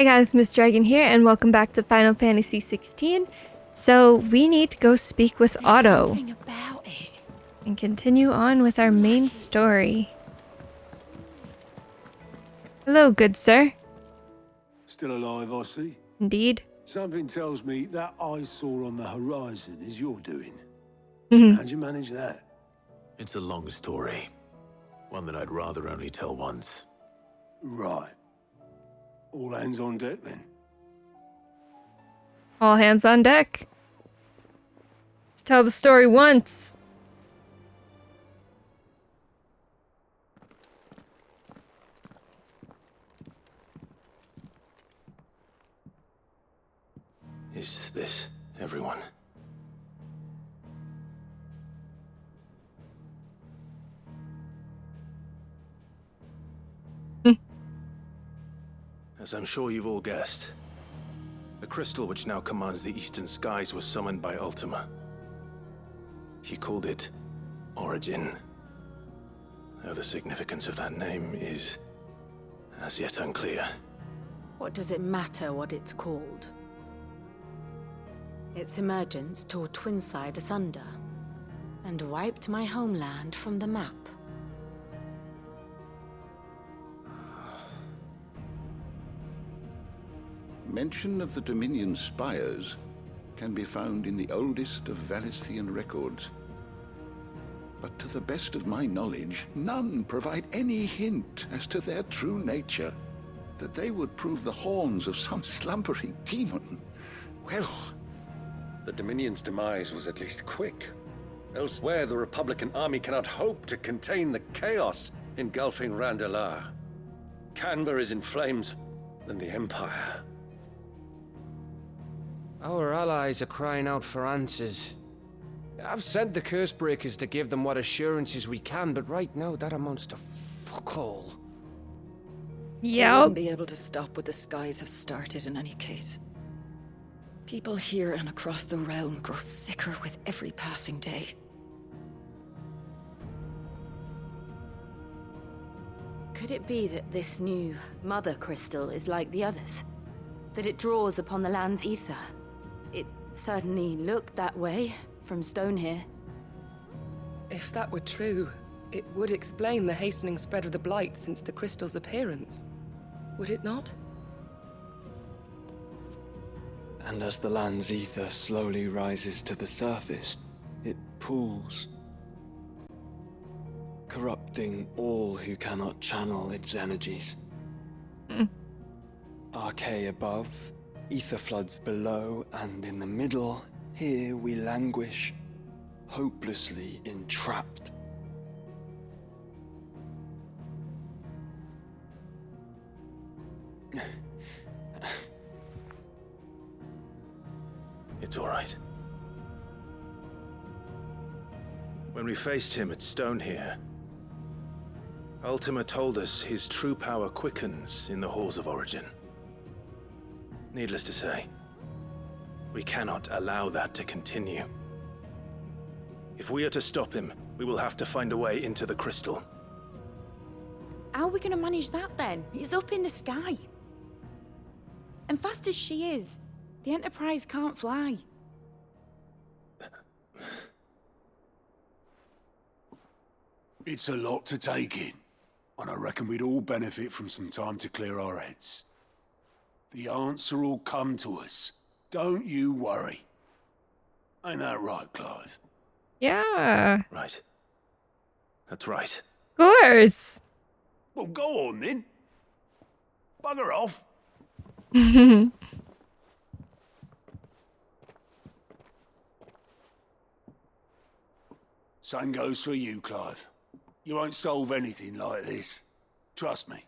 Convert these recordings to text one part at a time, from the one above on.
Hey guys, Miss Dragon here, and welcome back to Final Fantasy XVI. So we need to go speak with Otto Something about it. and continue on with our main story. Hello, good sir. Still alive, I see. Indeed. Something tells me that eyesore on the horizon is your doing. Mhm. How'd you manage that? It's a long story. One that I'd rather only tell once. Right. All hands on deck, then. All hands on deck. Let's tell the story once. Is this everyone? As I'm sure you've all guessed, the crystal which now commands the eastern skies was summoned by Ultima. He called it Origin. Though the significance of that name is as yet unclear. What does it matter what it's called? Its emergence tore Twinside asunder and wiped my homeland from the map. Mention of the Dominion spires can be found in the oldest of Valisthian records. But to the best of my knowledge, none provide any hint as to their true nature. That they would prove the horns of some slumbering demon. Well, The Dominion's demise was at least quick. Elsewhere, the Republican army cannot hope to contain the chaos engulfing Randalar. Canva is in flames, then the Empire. Our allies are crying out for answers. I've sent the Cursebreakers to give them what assurances we can, but right now that amounts to fuck all. They Yep. wouldn't be able to stop what the skies have started in any case. People here and across the realm grow sicker with every passing day. Could it be that this new Mother Crystal is like the others? That it draws upon the land's ether? It certainly looked that way from stone here. If that were true, it would explain the hastening spread of the Blight since the crystal's appearance. Would it not? And as the land's ether slowly rises to the surface, it pools, corrupting all who cannot channel its energies. Archay above, ether floods below, and in the middle, here we languish, hopelessly entrapped. It's all right. When we faced him at Stone here, Ultima told us his true power quickens in the halls of Origin. Needless to say, we cannot allow that to continue. If we are to stop him, we will have to find a way into the crystal. How are we going to manage that then? It's up in the sky. And fast as she is, the Enterprise can't fly. It's a lot to take in, and I reckon we'd all benefit from some time to clear our heads. The answer will come to us. Don't you worry. Ain't that right, Clive? Yeah. Right. That's right. Of course. Well, go on then. Bugger off. Same goes for you, Clive. You won't solve anything like this. Trust me.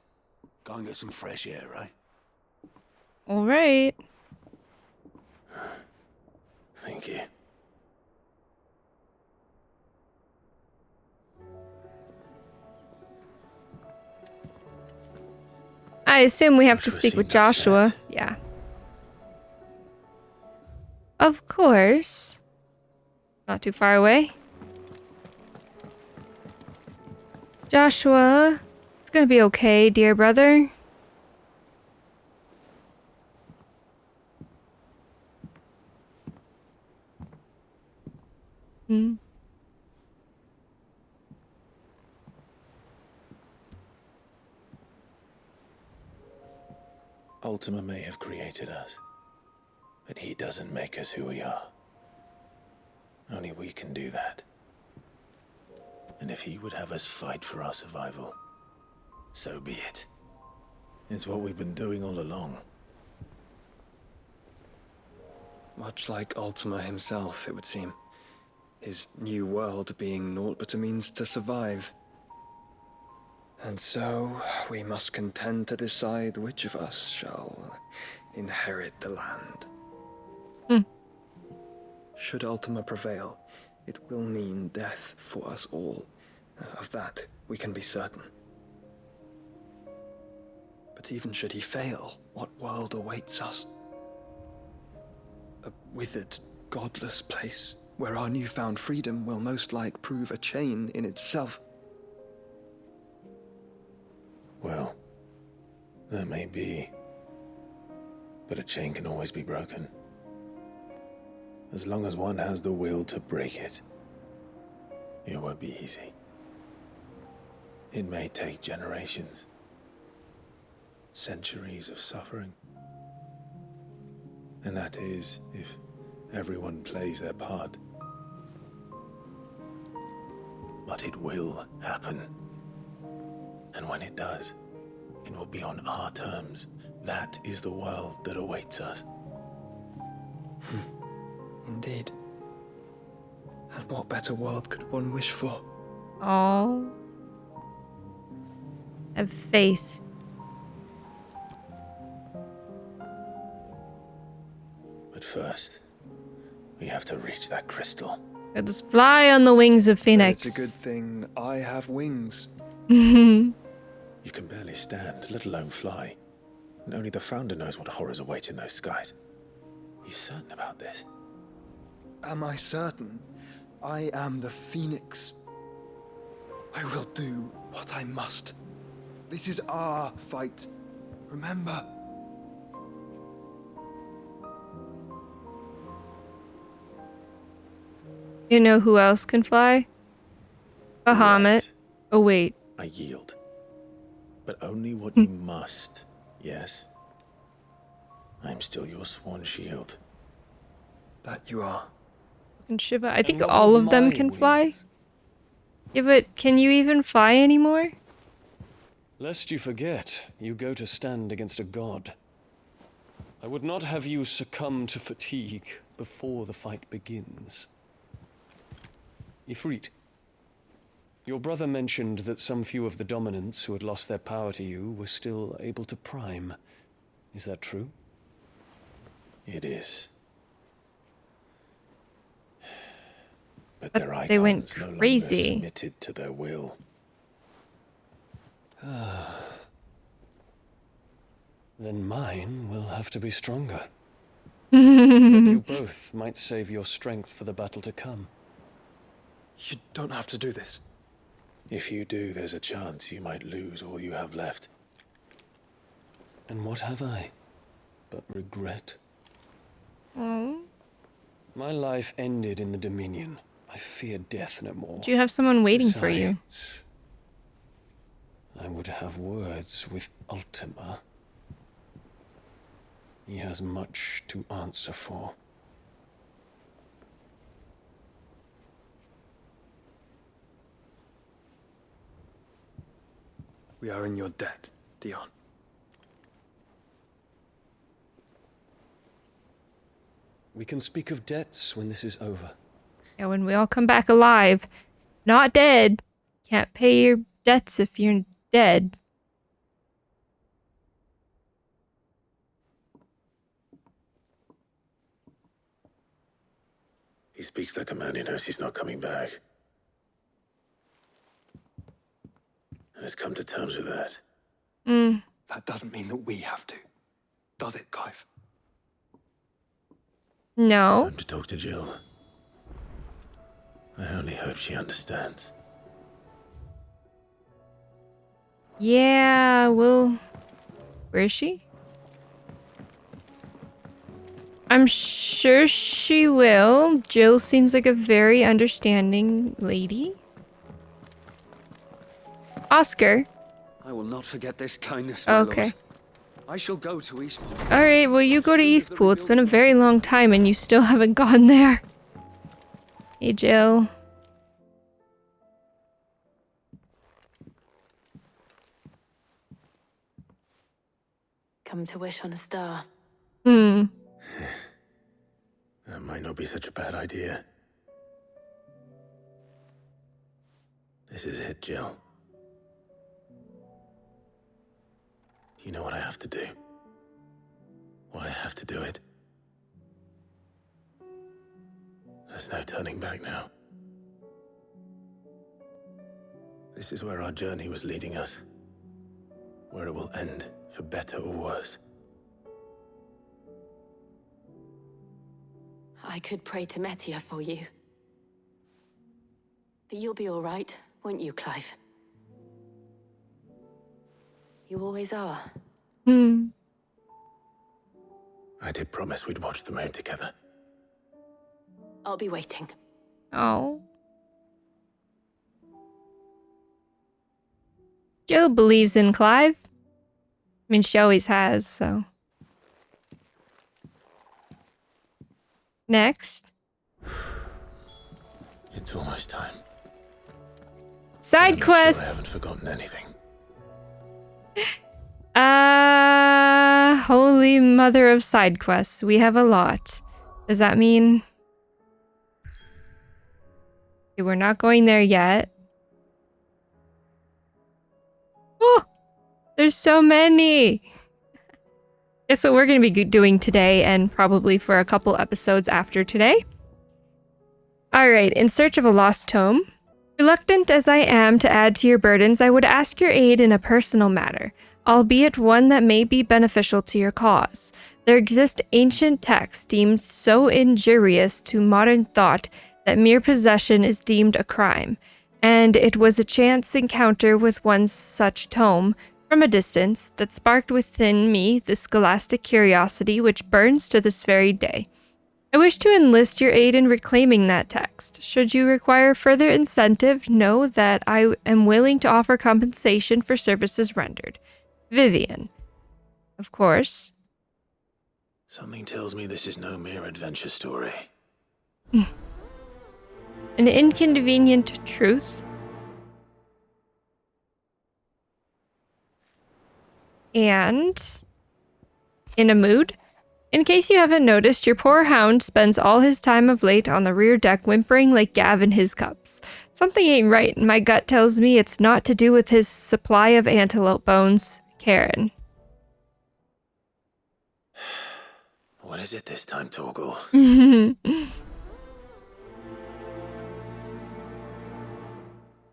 Go and get some fresh air, eh? All right. Thank you. I assume we have to Should speak with receive that Joshua. set. Yeah. Of course. Not too far away. Joshua, it's gonna be okay, dear brother. Mm. Ultima may have created us, but he doesn't make us who we are. Only we can do that. And if he would have us fight for our survival, so be it. It's what we've been doing all along. Much like Ultima himself, it would seem. His new world being naught but a means to survive. And so, we must contend to decide which of us shall inherit the land. Should Ultima prevail, it will mean death for us all. Of that, we can be certain. But even should he fail, what world awaits us? A withered, godless place, where our newfound freedom will most like prove a chain in itself. Well, that may be. But a chain can always be broken. As long as one has the will to break it. It won't be easy. It may take generations. Centuries of suffering. And that is, if everyone plays their part. But it will happen. And when it does, it will be on our terms. That is the world that awaits us. Indeed. And what better world could one wish for? Oh. Have faith. But first, we have to reach that crystal. Let us fly on the wings of Phoenix. It's a good thing I have wings. You can barely stand, let alone fly. And only the Founder knows what horrors await in those skies. Are you certain about this? Am I certain? I am the Phoenix. I will do what I must. This is our fight. Remember? You know who else can fly? Bahamut. Right. Oh, wait. I yield. But only what you must, yes? I'm still your sworn shield. That you are. And Shiva, I think what all of of them my can wings? fly. Yeah, but can you even fly anymore? Lest you forget, you go to stand against a god. I would not have you succumb to fatigue before the fight begins. Ifrit, your brother mentioned that some few of the dominants who had lost their power to you were still able to prime. Is that true? It is. But But their icons they went no longer crazy. submitted to their will. Then mine will have to be stronger. But you both might save your strength for the battle to come. You don't have to do this. If you do, there's a chance you might lose all you have left. And what have I but regret? Oh. My life ended in the Dominion. I fear death no more. Do you have someone waiting for you? Besides, I would have words with Ultima. He has much to answer for. We are in your debt, Dion. We can speak of debts when this is over. Yeah, when we all come back alive. Not dead. Can't pay your debts if you're dead. He speaks like a man who knows he's not coming back. And has come to terms with that. That doesn't mean that we have to. Does it, Clive? No. Time to talk to Jill. I only hope she understands. Yeah, well... Where is she? I'm sure she will. Jill seems like a very understanding lady. Oscar. I will not forget this kindness, my Okay. lord. I shall go to Eastpool. Alright, well you go to Eastpool. It's been a very long time and you still haven't gone there. Hey, Jill. Come to wish on a star. Hmm. That might not be such a bad idea. This is it, Jill. You know what I have to do. Why I have to do it. There's no turning back now. This is where our journey was leading us. Where it will end, for better or worse. I could pray to Metia for you. But you'll be all right, won't you, Clive? You always are. Hmm. I did promise we'd watch the moon together. I'll be waiting. Oh. Jill believes in Clive. I mean, she always has, so. Next. It's almost time. Side Sure I quests! haven't forgotten anything. Holy mother of side quests. We have a lot. Does that mean... Okay, we're not going there yet. Oh! There's so many! Guess what we're going to be doing today and probably for a couple episodes after today. Alright, in search of a lost tome. Reluctant as I am to add to your burdens, I would ask your aid in a personal matter, albeit one that may be beneficial to your cause. There exist ancient texts deemed so injurious to modern thought that mere possession is deemed a crime, and it was a chance encounter with one such tome, from a distance, that sparked within me the scholastic curiosity which burns to this very day. I wish to enlist your aid in reclaiming that text. Should you require further incentive, know that I am willing to offer compensation for services rendered. Vivian. Of course. Something tells me this is no mere adventure story. An inconvenient truth. And in a mood. In case you haven't noticed, your poor hound spends all his time of late on the rear deck whimpering like Gav in his cups. Something ain't right, and my gut tells me it's not to do with his supply of antelope bones. Karen. What is it this time, Torgal?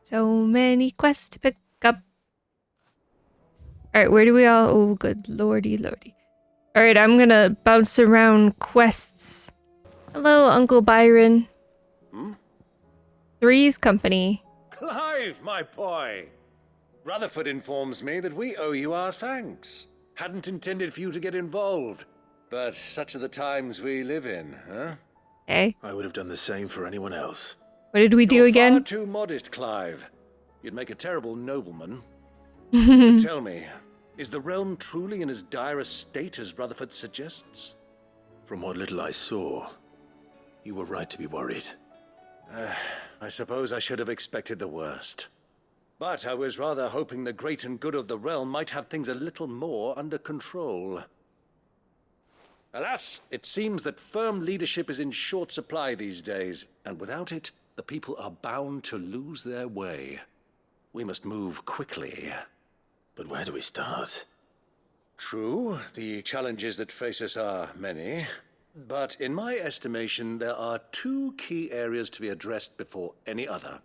So many quests to pick up. Alright, where do we all... Oh, good lordy lordy. Alright, I'm gonna bounce around quests. Hello, Uncle Byron. Three's Company. Clive, my boy! Rutherford informs me that we owe you our thanks. Hadn't intended for you to get involved, but such are the times we live in, huh? Hey. I would have done the same for anyone else. What did we do You're again? far too modest, Clive. You'd make a terrible nobleman. But tell me, is the realm truly in as dire a state as Rutherford suggests? From what little I saw, you were right to be worried. I suppose I should have expected the worst. But I was rather hoping the great and good of the realm might have things a little more under control. Alas, it seems that firm leadership is in short supply these days, and without it, the people are bound to lose their way. We must move quickly. But where do we start? True, the challenges that face us are many. But in my estimation, there are two key areas to be addressed before any other.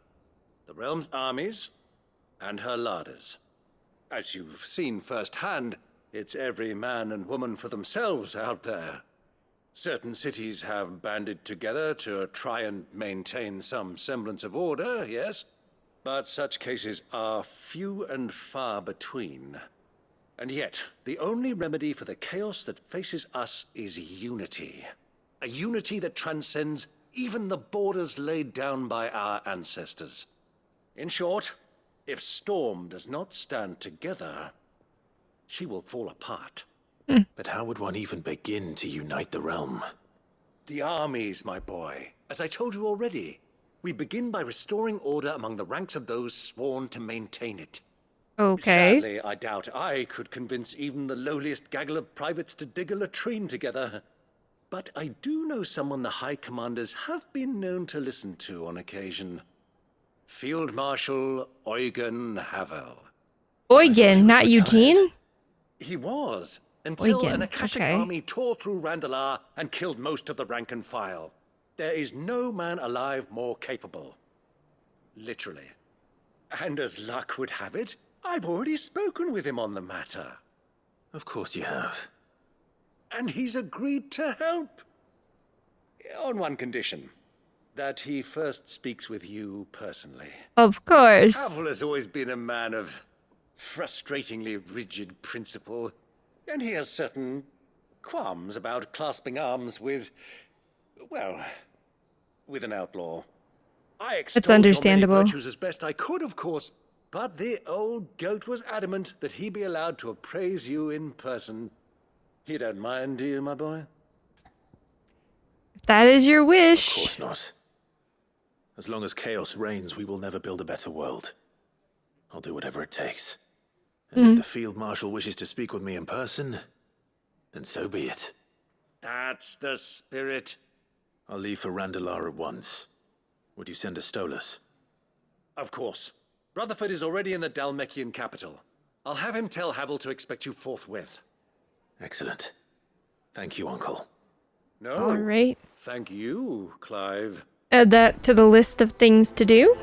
The realm's armies and her larders. As you've seen firsthand, it's every man and woman for themselves out there. Certain cities have banded together to try and maintain some semblance of order, yes? But such cases are few and far between. And yet, the only remedy for the chaos that faces us is unity. A unity that transcends even the borders laid down by our ancestors. In short, if Storm does not stand together, she will fall apart. But how would one even begin to unite the realm? The armies, my boy. As I told you already, we begin by restoring order among the ranks of those sworn to maintain it. Okay. Sadly, I doubt I could convince even the lowliest gaggle of privates to dig a latrine together. But I do know someone the High Commanders have been known to listen to on occasion. Field Marshal Eugen Havel. Eugen, not Eugene? He was, until Eugen, an Akashic okay. army tore through Randalar and killed most of the rank and file. There is no man alive more capable. Literally. And as luck would have it, I've already spoken with him on the matter. Of course you have. And he's agreed to help. On one condition. That he first speaks with you personally. Of course. Havel has always been a man of frustratingly rigid principle, and he has certain qualms about clasping arms with, well, with an outlaw. I extolled your understandable. many virtues as best I could, of course, but the old goat was adamant that he be allowed to appraise you in person. You don't mind, do you, my boy? If that is your wish. Of course not. As long as chaos reigns, we will never build a better world. I'll do whatever it takes. And if the Field Marshal wishes to speak with me in person, then so be it. That's the spirit. I'll leave for Randalar at once. Would you send a Stolas? Of course. Rutherford is already in the Dalmekian capital. I'll have him tell Havel to expect you forthwith. Excellent. Thank you, Uncle. No. All right. Thank you, Clive. Add that to the list of things to do.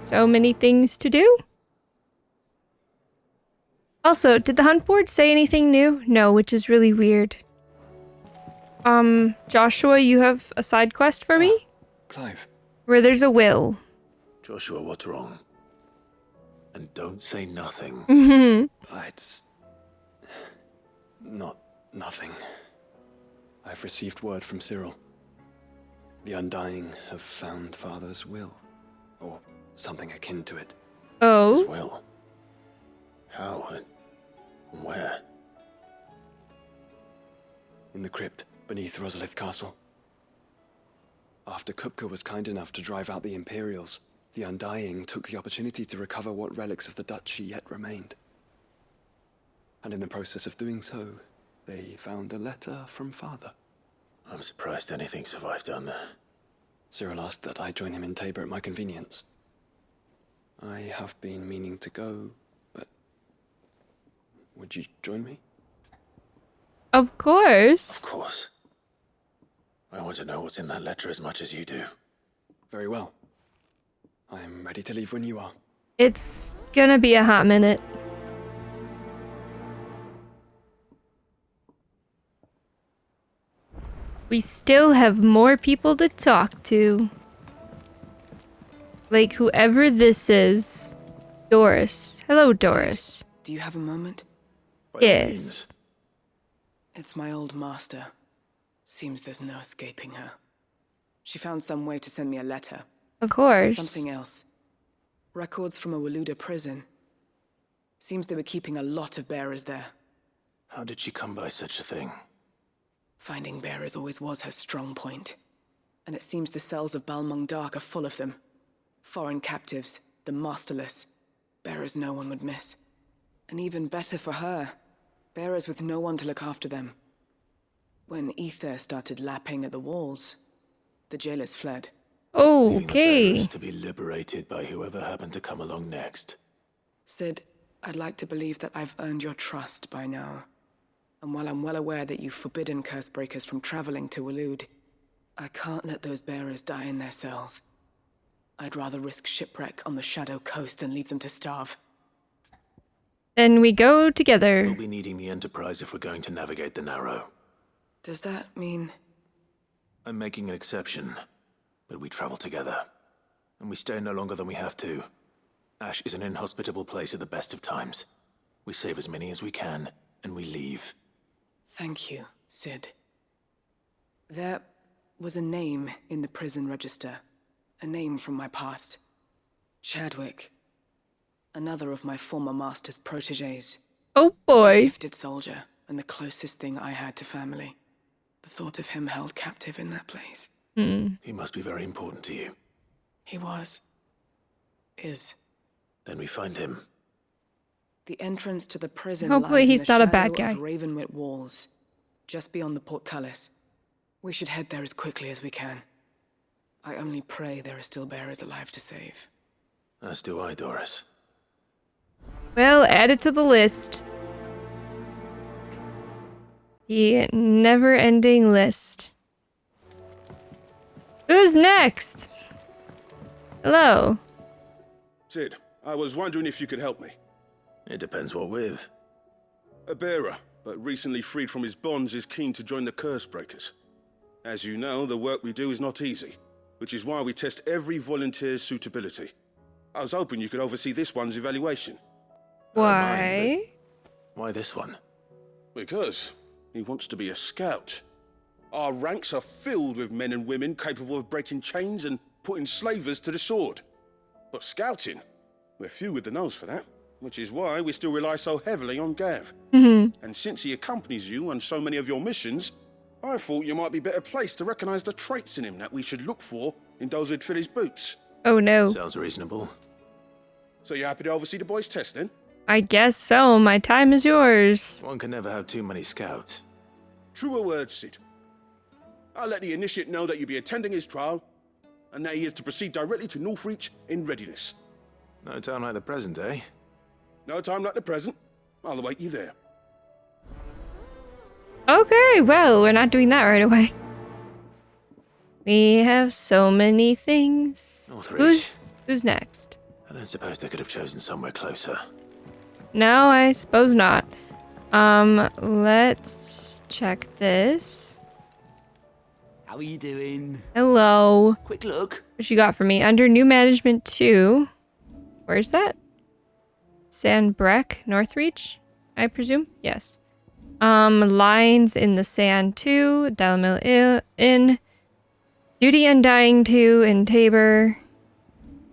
So many things to do. Also, did the hunt board say anything new? No, which is really weird. Joshua, you have a side quest for me? Clive. Where there's a will. Joshua, what's wrong? And don't say nothing. It's not nothing. I've received word from Cyril. The Undying have found Father's will, or something akin to it. Oh. His will? How and where? In the crypt beneath Rosalith Castle. After Kupka was kind enough to drive out the Imperials, the Undying took the opportunity to recover what relics of the Duchy yet remained. And in the process of doing so, they found a letter from Father. I'm surprised anything survived down there. Cyril asked that I join him in Tabor at my convenience. I have been meaning to go, but would you join me? Of course. Of course. I want to know what's in that letter as much as you do. Very well. I'm ready to leave when you are. It's gonna be a hot minute. We still have more people to talk to. Like whoever this is. Doris. Hello, Doris. Do you have a moment? By all Yes. means. It's my old master. Seems there's no escaping her. She found some way to send me a letter. Of course. Something else. Records from a Waluda prison. Seems they were keeping a lot of bearers there. How did she come by such a thing? Finding bearers always was her strong point. And it seems the cells of Balmung Dark are full of them. Foreign captives, the masterless. Bearers no one would miss. And even better for her, bearers with no one to look after them. When ether started lapping at the walls, the jailers fled. Leaving the Okay. bearers to be liberated by whoever happened to come along next. Sid, I'd like to believe that I've earned your trust by now. And while I'm well aware that you've forbidden Cursebreakers from traveling to Waloed, I can't let those bearers die in their cells. I'd rather risk shipwreck on the Shadow Coast than leave them to starve. Then we go together. We'll be needing the Enterprise if we're going to navigate the Narrow. Does that mean... I'm making an exception, but we travel together. And we stay no longer than we have to. Ash is an inhospitable place at the best of times. We save as many as we can, and we leave. Thank you, Sid. There was a name in the prison register. A name from my past. Chadwick. Another of my former master's protégés. Oh A boy. gifted soldier, and the closest thing I had to family. The thought of him held captive in that place. He must be very important to you. He was. Is. Then we find him. The entrance to the prison Hopefully lies in he's the not a bad shadow guy. of Ravenwit walls, just beyond the portcullis. We should head there as quickly as we can. I only pray there are still bearers alive to save. As do I, Doris. Well, add it to the list. The never-ending list. Who's next? Hello. Sid, I was wondering if you could help me. It depends what with. A bearer, but recently freed from his bonds, is keen to join the Cursebreakers. As you know, the work we do is not easy, which is why we test every volunteer's suitability. I was hoping you could oversee this one's evaluation. Why? Why this one? Because he wants to be a scout. Our ranks are filled with men and women capable of breaking chains and putting slavers to the sword. But scouting, we're few with the nose for that, which is why we still rely so heavily on Gav. And since he accompanies you on so many of your missions, I thought you might be better placed to recognize the traits in him that we should look for in those who'd fill his boots. Oh no. Sounds reasonable. So you're happy to oversee the boys' test then? I guess so. My time is yours. One can never have too many scouts. Truer words, Sid. I'll let the initiate know that you'll be attending his trial, and that he is to proceed directly to Northreach in readiness. No time like the present, eh? No time like the present. I'll await you there. Okay, well, we're not doing that right away. We have so many things. Northreach. Who's next? I don't suppose they could have chosen somewhere closer. No, I suppose not. Let's check this. How are you doing? Hello. Quick look. What you got for me? Under new management 2. Where's that? Sandbreck, Northreach, I presume? Yes. Lines in the Sand 2, Dalamil Inn, Duty Undying 2 in Tabor.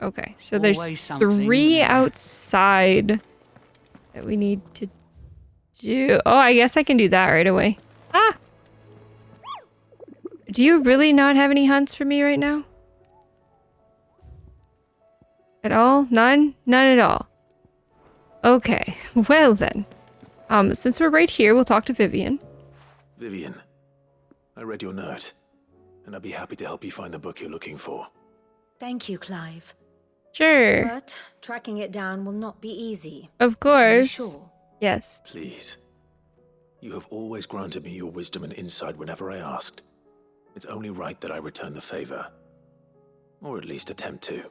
Okay, so there's Always something 3 there. outside that we need to do. Oh, I guess I can do that right away. Ah! Do you really not have any hunts for me right now? At all? None? None at all. Okay, well then. Since we're right here, we'll talk to Vivian. Vivian, I read your note, and I'd be happy to help you find the book you're looking for. Thank you, Clive. Sure. But tracking it down will not be easy. Of Are you course. sure? Yes. Please. You have always granted me your wisdom and insight whenever I asked. It's only right that I return the favor. Or at least attempt to.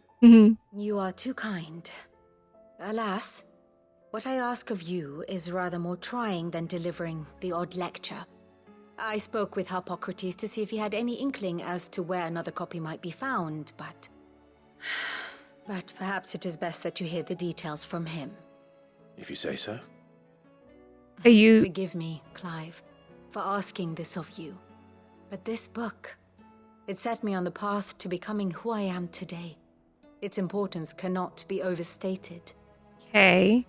You are too kind. Alas, what I ask of you is rather more trying than delivering the odd lecture. I spoke with Harpocrates to see if he had any inkling as to where another copy might be found, but perhaps it is best that you hear the details from him. If you say so. Are you... Forgive me, Clive, for asking this of you. But this book, it set me on the path to becoming who I am today. Its importance cannot be overstated. Okay.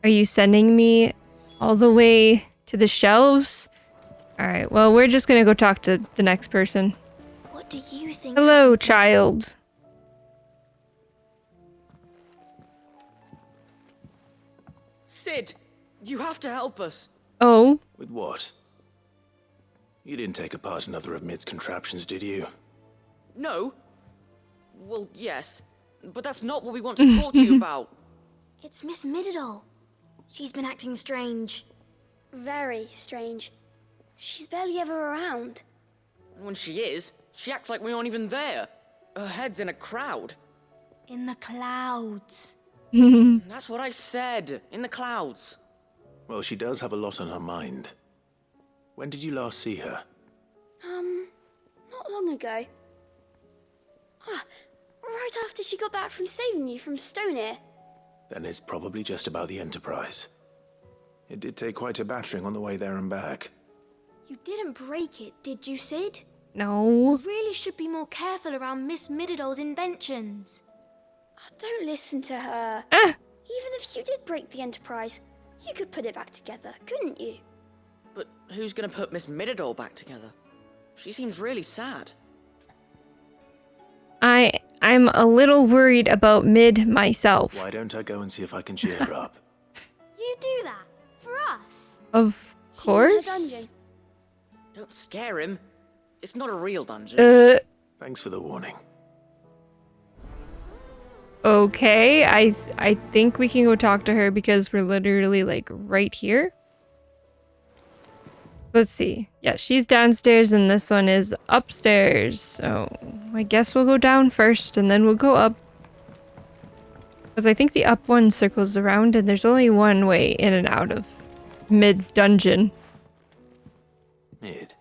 Are you sending me all the way to the shelves? Alright, well, we're just gonna go talk to the next person. What do you think? Hello, child. Sid, you have to help us. Oh? With what? You didn't take apart another of Mid's contraptions, did you? No. Well, yes. But that's not what we want to talk to you about. It's Miss Middledal. She's been acting strange. Very strange. She's barely ever around. And when she is, she acts like we aren't even there. Her head's in a crowd. In the clouds. That's what I said. In the clouds. Well, she does have a lot on her mind. When did you last see her? Not long ago. Right after she got back from saving you from Stoneir. Then it's probably just about the Enterprise. It did take quite a battering on the way there and back. You didn't break it, did you, Sid? No. You really should be more careful around Miss Mididol's inventions. Oh, don't listen to her. Ah. Even if you did break the Enterprise, you could put it back together, couldn't you? But who's gonna put Miss Mididol back together? She seems really sad. I'm a little worried about Mid myself. Why don't I go and see if I can cheer her up? You do that? For us? Of She's in her course. dungeon. Don't scare him. It's not a real dungeon. Thanks for the warning. Okay, I think we can go talk to her because we're literally like right here. Let's see. Yeah, she's downstairs and this one is upstairs. So I guess we'll go down first and then we'll go up. Because I think the up one circles around and there's only one way in and out of Mid's dungeon. Mid,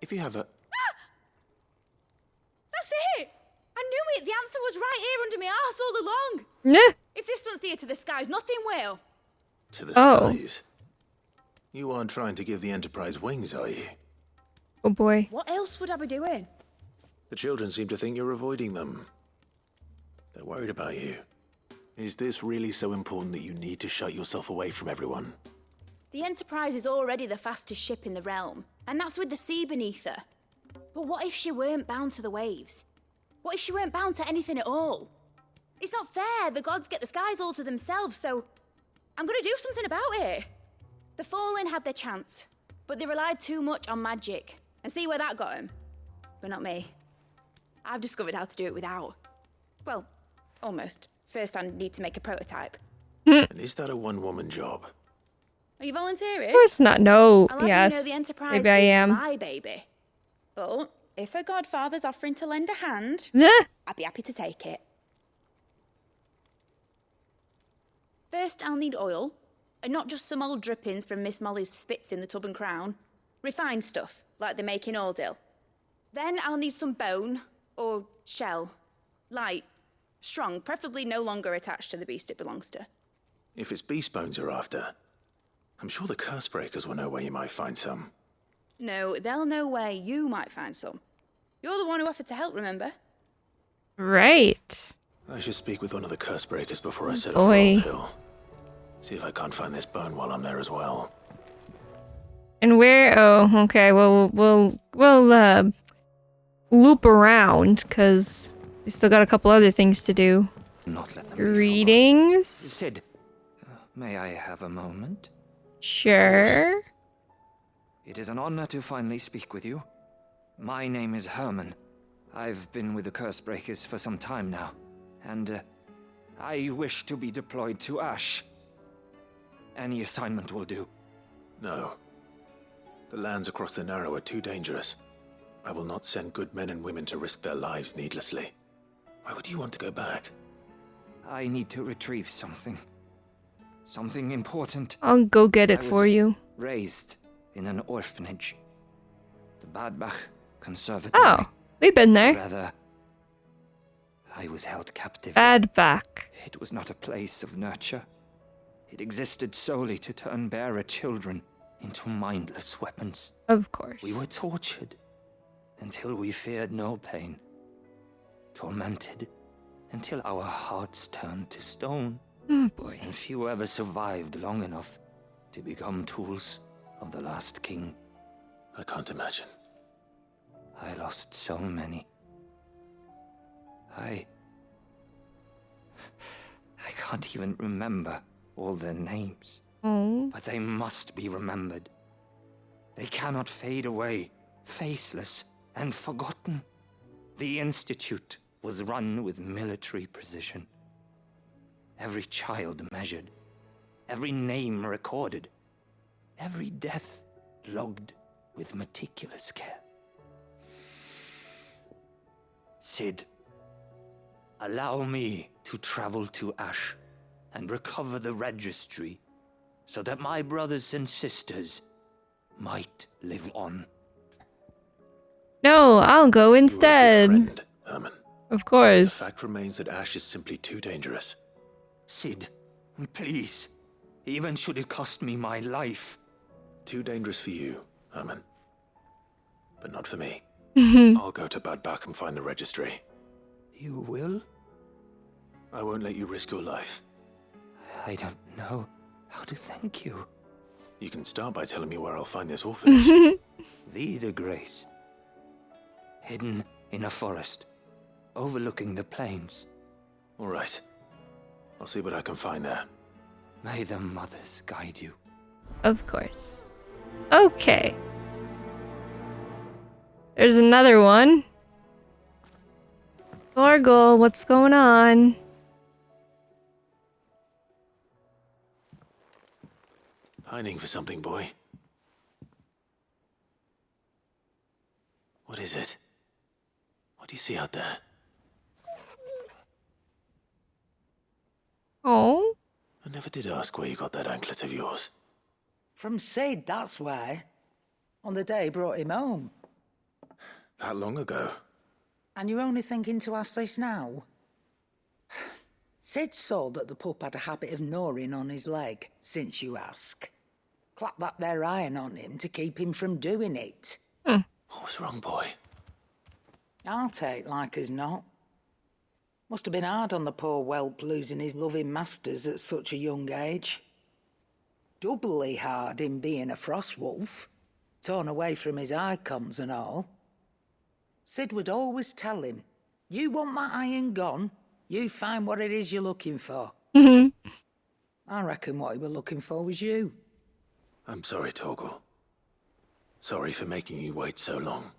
if you have a... That's it! I knew it! The answer was right here under my arse all along! Nah. If this doesn't steer to the skies, nothing will! To the Oh. skies? You aren't trying to give the Enterprise wings, are you? Oh boy. What else would I be doing? The children seem to think you're avoiding them. They're worried about you. Is this really so important that you need to shut yourself away from everyone? The Enterprise is already the fastest ship in the realm, and that's with the sea beneath her. But what if she weren't bound to the waves? What if she weren't bound to anything at all? It's not fair. The gods get the skies all to themselves, so I'm gonna do something about it. The Fallen had their chance, but they relied too much on magic. And see where that got them? But not me. I've discovered how to do it without. Well, almost. First, I need to make a prototype. And is that a one-woman job? Are you volunteering? Of course not. No. I'll have Yes. you know the Enterprise Maybe I is am. my baby. But if her godfather's offering to lend a hand, Nah. I'd be happy to take it. First, I'll need oil, and not just some old drippings from Miss Molly's spits in the Tub and Crown. Refined stuff, like they make in Ordil. Then I'll need some bone, or shell. Light, strong, preferably no longer attached to the beast it belongs to. If it's beast bones you're after, I'm sure the curse breakers will know where you might find some. No, they'll know where you might find some. You're the one who offered to help, remember? Right. I should speak with one of the curse breakers before I set off Boy. for Old Hill. See if I can't find this bone while I'm there as well. And where? Oh, okay. Well, we'll loop around because we still got a couple other things to do. Not let them Greetings. Sid, may I have a moment? Sure. It is an honor to finally speak with you. My name is Herman. I've been with the Cursebreakers for some time now, and I wish to be deployed to Ash. Any assignment will do. No. The lands across the Narrow are too dangerous. I will not send good men and women to risk their lives needlessly. Why would you want to go back? I need to retrieve something. Something important. I'll go get it I for was you. Raised in an orphanage. The Badbach Conservatory. Oh, we've been there. Rather, I was held captive. Bad back. It was not a place of nurture. It existed solely to turn bearer children into mindless weapons. Of course. We were tortured until we feared no pain. Tormented until our hearts turned to stone. Oh boy. And few ever survived long enough to become tools of the last king. I can't imagine. I lost so many. I can't even remember all their names. Oh. But they must be remembered. They cannot fade away, faceless and forgotten. The Institute was run with military precision. Every child measured, every name recorded, every death logged with meticulous care. Sid, allow me to travel to Ash and recover the registry so that my brothers and sisters might live on. No, I'll go instead. You're a good friend, Herman. Of course. The fact remains that Ash is simply too dangerous. Sid, please, even should it cost me my life. Too dangerous for you, Herman. But not for me. I'll go to Bad Bach and find the registry. You will? I won't let you risk your life. I don't know how to thank you. You can start by telling me where I'll find this orphanage. Vida Grace. Hidden in a forest, overlooking the plains. All right. I'll see what I can find there. May the mothers guide you. Of course. Okay. There's another one. Torgal, what's going on? Pining for something, boy. What is it? What do you see out there? Oh? I never did ask where you got that anklet of yours. From Sid, that's why. On the day he brought him home. That long ago? And you're only thinking to ask this now? Sid saw that the pup had a habit of gnawing on his leg, since you ask. Clap that there iron on him to keep him from doing it. What was wrong, boy? I'll take like as not. Must have been hard on the poor whelp losing his loving masters at such a young age. Doubly hard in being a frost wolf, torn away from his icons and all. Sid would always tell him, you want that iron gone, you find what it is you're looking for. I reckon what he was looking for was you. I'm sorry, Torgal. Sorry for making you wait so long.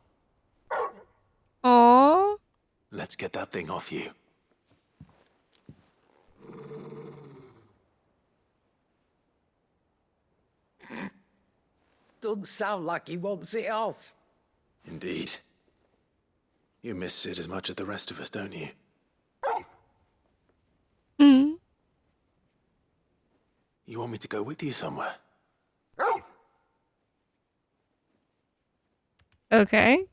Aww. Let's get that thing off you. Doesn't sound like he wants it off. Indeed. You miss Sid as much as the rest of us, don't you? You want me to go with you somewhere? Okay.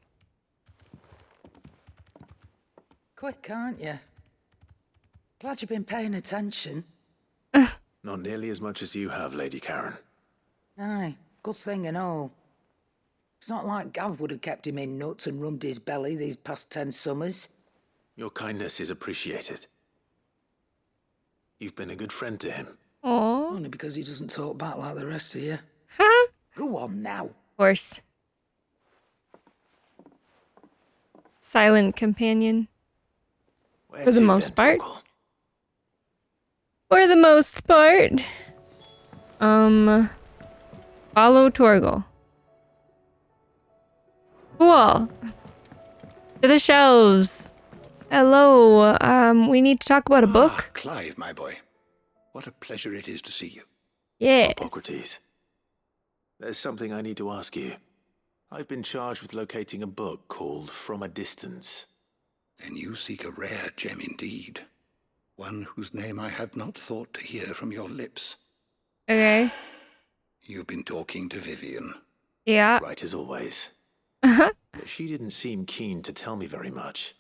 Quick, aren't you? Glad you've been paying attention. Not nearly as much as you have, Lady Karen. Aye, good thing and all. It's not like Gav would have kept him in nuts and rubbed his belly these past 10 summers. Your kindness is appreciated. You've been a good friend to him. Aww. Only because he doesn't talk back like the rest of you. Huh? Go on now. Of course. Silent companion. For the most part. For the most part. Follow Torgal. Cool. To the shelves. Hello. We need to talk about a book. Clive, my boy. What a pleasure it is to see you. Yes. Hippocrates. There's something I need to ask you. I've been charged with locating a book called From a Distance. Then you seek a rare gem indeed. One whose name I had not thought to hear from your lips. Okay. You've been talking to Vivian. Yeah. Right as always. But she didn't seem keen to tell me very much.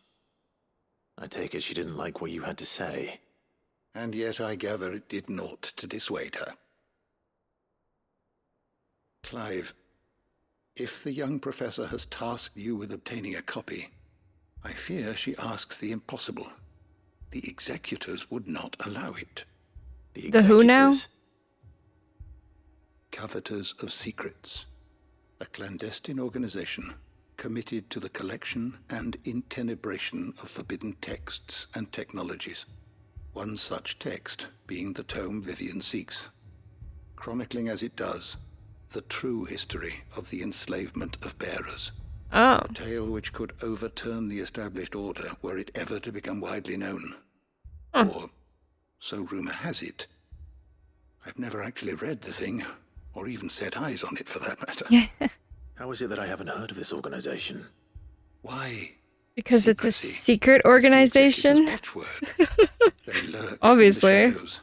I take it she didn't like what you had to say. And yet I gather it did naught to dissuade her. Clive, if the young professor has tasked you with obtaining a copy, I fear she asks the impossible. The executors would not allow it. The who now? Coveters of Secrets. A clandestine organization committed to the collection and intenebration of forbidden texts and technologies. One such text being the tome Vivian seeks, chronicling as it does the true history of the enslavement of bearers. Oh. A tale which could overturn the established order were it ever to become widely known. Or, so rumor has it. I've never actually read the thing, or even set eyes on it for that matter. How is it that I haven't heard of this organization? Why? Because it's a secret organization. They lurk Obviously. in the shadows,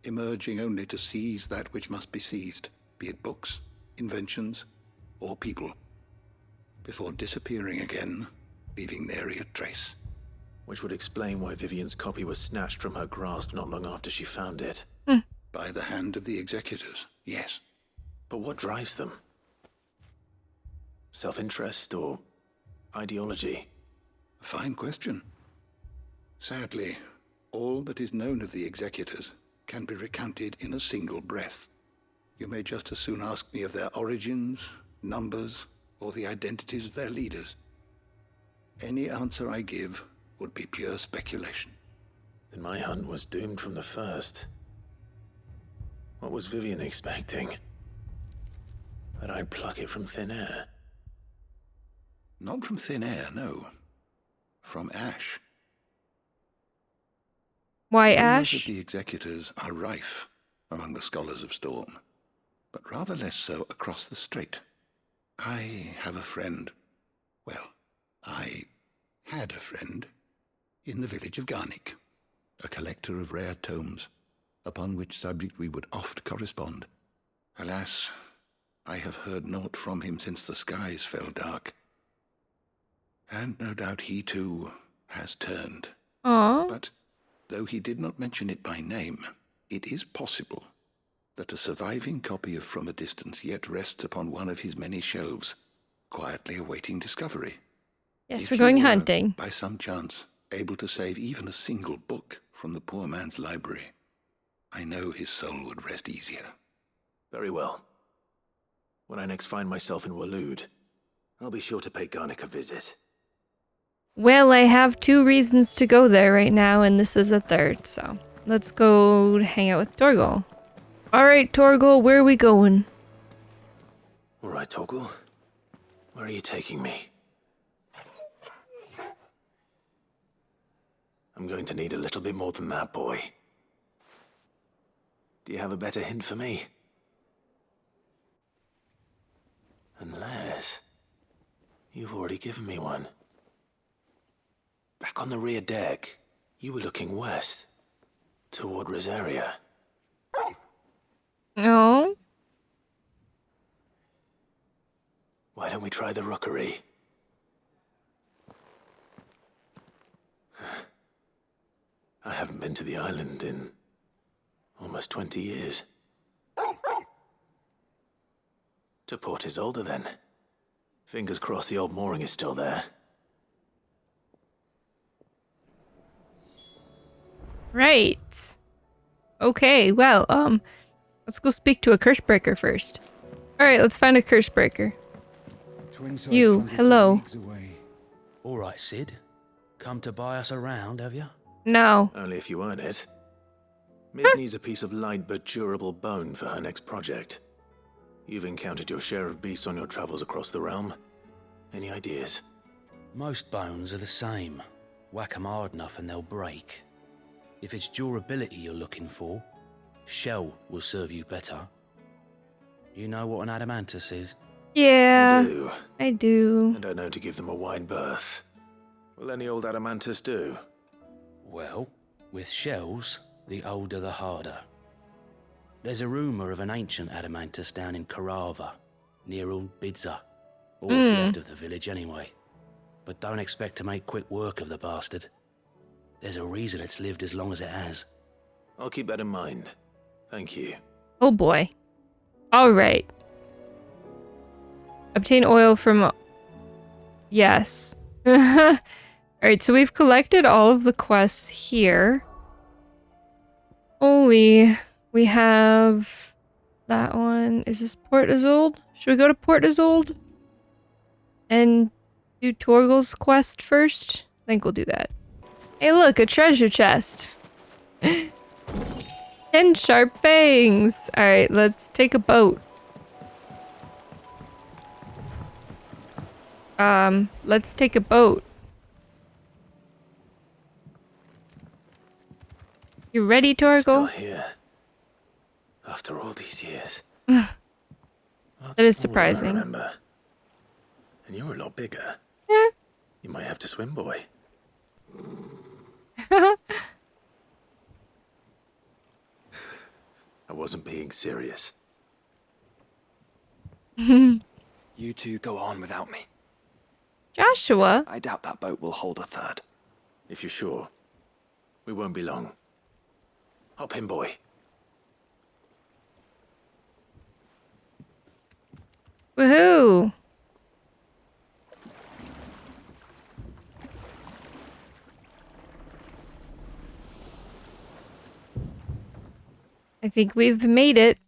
emerging only to seize that which must be seized, be it books, inventions, or people, before disappearing again, leaving nary a trace. Which would explain why Vivian's copy was snatched from her grasp not long after she found it. By the hand of the executors, yes. But what drives them? Self-interest or ideology? Fine question. Sadly, all that is known of the executors can be recounted in a single breath. You may just as soon ask me of their origins, numbers, or the identities of their leaders. Any answer I give would be pure speculation. Then my hunt was doomed from the first. What was Vivian expecting? That I'd pluck it from thin air? Not from thin air, no. From ash. Why Rumors ash? of the executors are rife among the scholars of Storm, but rather less so across the strait. I have a friend. Well, I had a friend in the village of Garnick, a collector of rare tomes, upon which subject we would oft correspond. Alas, I have heard naught from him since the skies fell dark. And no doubt he too has turned. Aww. But though he did not mention it by name, it is possible that a surviving copy of From a Distance yet rests upon one of his many shelves, quietly awaiting discovery. Yes, If we're you going were, hunting. by some chance, able to save even a single book from the poor man's library, I know his soul would rest easier. Very well. When I next find myself in Waloed, I'll be sure to pay Garnick a visit. Well, I have 2 reasons to go there right now, and this is a third, so let's go hang out with Torgal. Alright, Torgal, where are we going? Alright, Torgal. Where are you taking me? I'm going to need a little bit more than that, boy. Do you have a better hint for me? Unless you've already given me one. Back on the rear deck, you were looking west, toward Rosaria. No. Why don't we try the rookery? I haven't been to the island in almost 20 years. To Port Isolde, then. Fingers crossed the old mooring is still there. Right. Okay, well, let's go speak to a Cursebreaker first. Alright, let's find a Cursebreaker. You, hello. All right, Sid. Come to buy us around, have you? No. Only if you earn it. Mid needs a piece of light but durable bone for her next project. You've encountered your share of beasts on your travels across the realm. Any ideas? Most bones are the same. Whack 'em hard enough and they'll break. If it's durability you're looking for, shell will serve you better. You know what an adamantus is? Yeah, I do. I do. And I know to give them a wide berth. Will any old adamantus do? Well, with shells, the older the harder. There's a rumour of an ancient adamantus down in Karava, near Old Bidza. All that's left of the village anyway. But don't expect to make quick work of the bastard. There's a reason it's lived as long as it has. I'll keep that in mind. Thank you. Oh boy. Alright. Obtain oil from... Yes. Alright, so we've collected all of the quests here. Only we have that one. Is this Port Isolde? Should we go to Port Isolde and do Torgal's quest first? I think we'll do that. Hey look, a treasure chest. 10 sharp fangs. Alright, let's take a boat. Let's take a boat. You ready, Torgal? Still here. After all these years. That is surprising. I remember. And you're a lot bigger. Yeah. You might have to swim, boy. I wasn't being serious. You two go on without me. Joshua? I doubt that boat will hold a third. If you're sure, we won't be long. Hop in, boy. Woohoo! I think we've made it.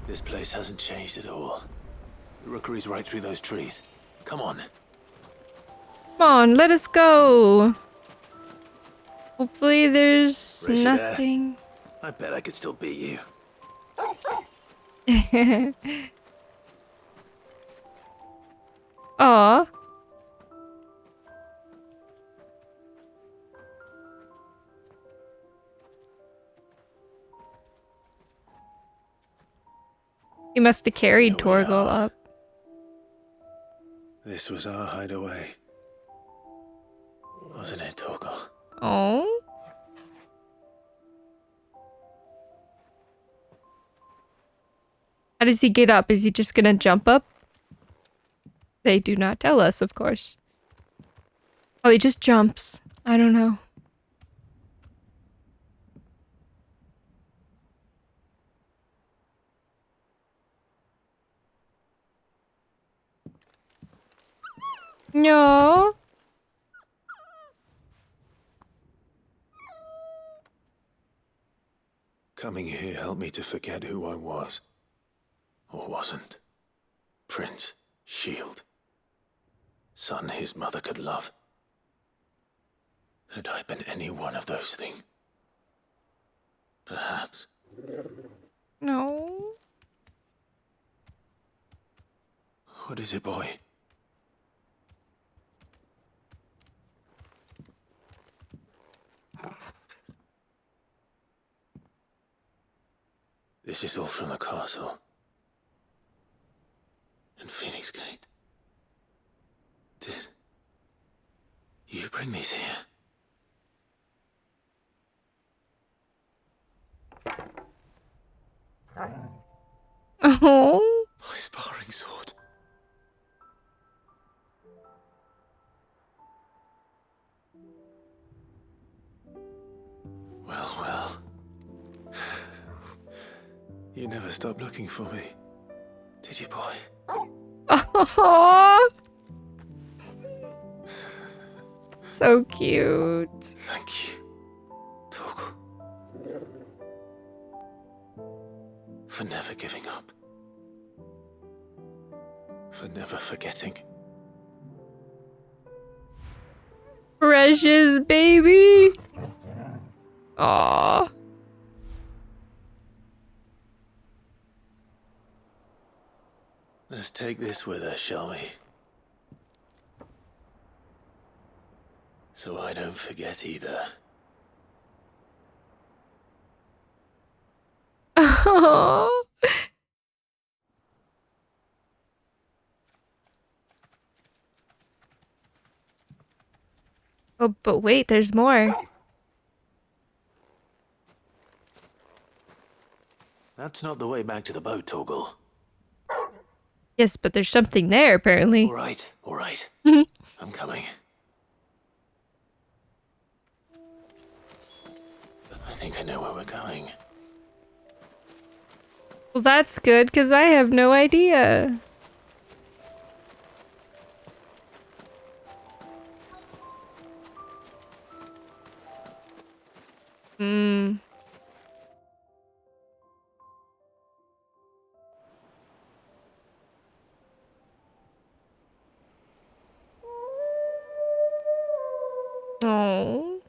This place hasn't changed at all. The rookery's right through those trees. Come on. Come on, let us go. Hopefully there's Race you there. nothing. I bet I could still beat you. Aw. He must have carried Torgal up. This was our hideaway. Wasn't it, Torgal? Oh. How does he get up? Is he just gonna jump up? They do not tell us, of course. Oh, he just jumps. I don't know. No. Coming here helped me to forget who I was. Or wasn't. Prince, shield. Son his mother could love. Had I been any one of those things? Perhaps. No. What is it, boy? This is all from the castle. And Phoenix Gate. Did you bring these here? Oh. My sparring sword. Well, well. You never stopped looking for me, did you, boy? Oh. So cute. Thank you, Torgal. For never giving up. For never forgetting. Precious baby. Aww. Let's take this with us, shall we? So I don't forget either. Oh. Oh, but wait, there's more. That's not the way back to the boat, Torgal. Yes, but there's something there, apparently. All right, all right. I'm coming. I think I know where we're going. Well, that's good, because I have no idea. Hmm. Oh.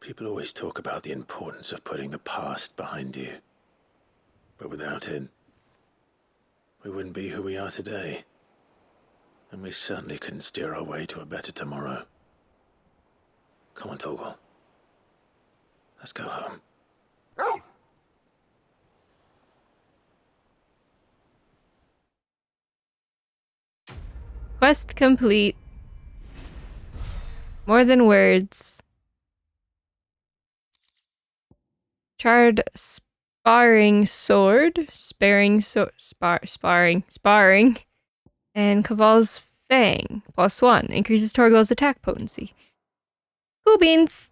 People always talk about the importance of putting the past behind you. But without it, we wouldn't be who we are today. And we certainly couldn't steer our way to a better tomorrow. Come on, Torgal. Let's go home. Quest complete. More than words. Charred sparring sword. Sparring. And Caval's Fang. +1. Increases Torgal's attack potency. Cool beans.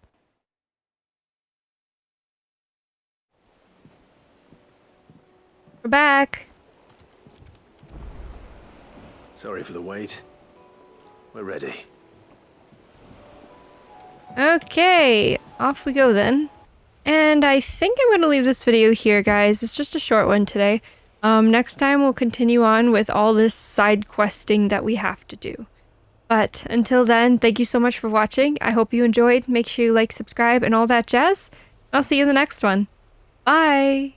We're back. Sorry for the wait. We're ready. Okay, off we go then. And I think I'm going to leave this video here, guys. It's just a short one today. Next time we'll continue on with all this side questing that we have to do. But until then, thank you so much for watching. I hope you enjoyed. Make sure you like, subscribe, and all that jazz. I'll see you in the next one. Bye!